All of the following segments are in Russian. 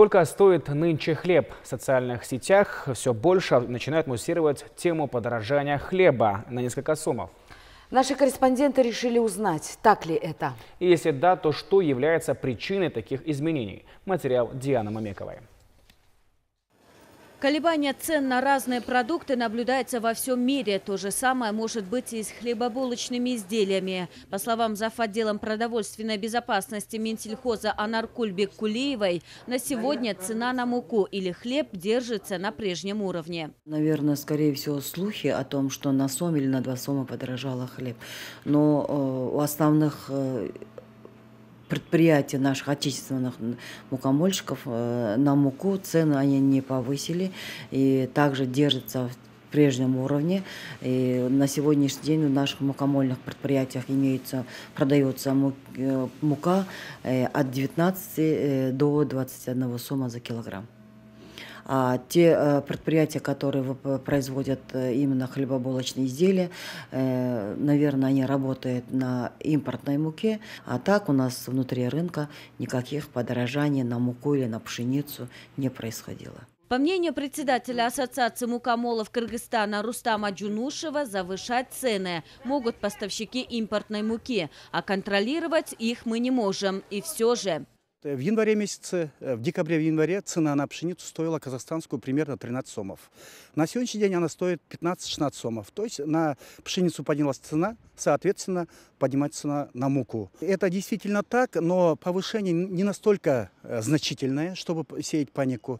Сколько стоит нынче хлеб? В социальных сетях все больше начинают муссировать тему подорожания хлеба на несколько сомов. Наши корреспонденты решили узнать, так ли это. И если да, то что является причиной таких изменений? Материал Дианы Мамековой. Колебания цен на разные продукты наблюдается во всем мире. То же самое может быть и с хлебобулочными изделиями. По словам зав. Отделом продовольственной безопасности Минсельхоза Анаркуль Беккулиевой, на сегодня цена на муку или хлеб держится на прежнем уровне. Наверное, скорее всего, слухи о том, что на сом или на 2 сома подорожало хлеб. Но у основных предприятий наших отечественных мукомольщиков на муку цены они не повысили и также держатся в прежнем уровне. И на сегодняшний день в наших мукомольных предприятиях продается мука от 19 до 21 сома за килограмм. А те предприятия, которые производят именно хлебобулочные изделия, наверное, они работают на импортной муке. А так у нас внутри рынка никаких подорожаний на муку или на пшеницу не происходило. По мнению председателя Ассоциации мукомолов Кыргызстана Рустама Джунушева, завышать цены могут поставщики импортной муки, а контролировать их мы не можем. И все же. В январе месяце, в декабре-январе цена на пшеницу стоила казахстанскую примерно 13 сомов. На сегодняшний день она стоит 15-16 сомов. То есть на пшеницу поднялась цена, соответственно, поднимается цена на муку. Это действительно так, но повышение не настолько значительное, чтобы сеять панику.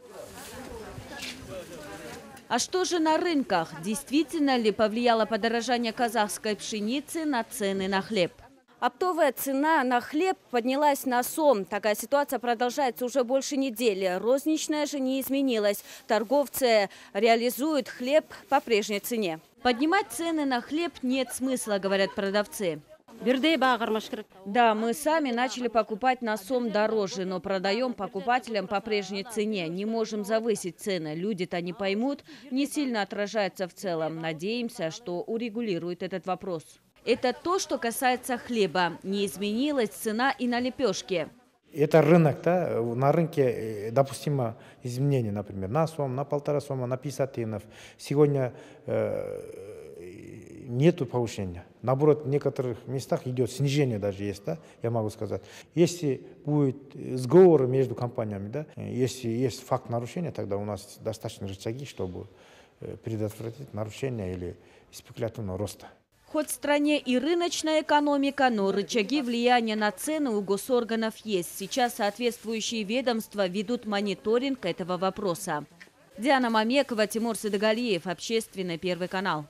А что же на рынках? Действительно ли повлияло подорожание казахской пшеницы на цены на хлеб? Оптовая цена на хлеб поднялась на сом. Такая ситуация продолжается уже больше недели. Розничная же не изменилась. Торговцы реализуют хлеб по прежней цене. Поднимать цены на хлеб нет смысла, говорят продавцы. Да, мы сами начали покупать на сом дороже, но продаем покупателям по прежней цене. Не можем завысить цены. Люди-то не поймут, не сильно отражается в целом. Надеемся, что урегулирует этот вопрос. Это то, что касается хлеба. Не изменилась цена и на лепешки. Это рынок, да? На рынке допустимо изменение, например, на сом, на 1,5 сома, на 50 тинов. Сегодня нету повышения. Наоборот, в некоторых местах идет снижение даже есть, да? Я могу сказать. Если будет сговор между компаниями, да? Если есть факт нарушения, тогда у нас достаточно рычаги, чтобы предотвратить нарушение или спекулятивного роста. Хоть в стране и рыночная экономика, но рычаги влияния на цены у госорганов есть. Сейчас соответствующие ведомства ведут мониторинг этого вопроса. Диана Мамекова, Тимур Сыдыгалиев, Общественный, Первый канал.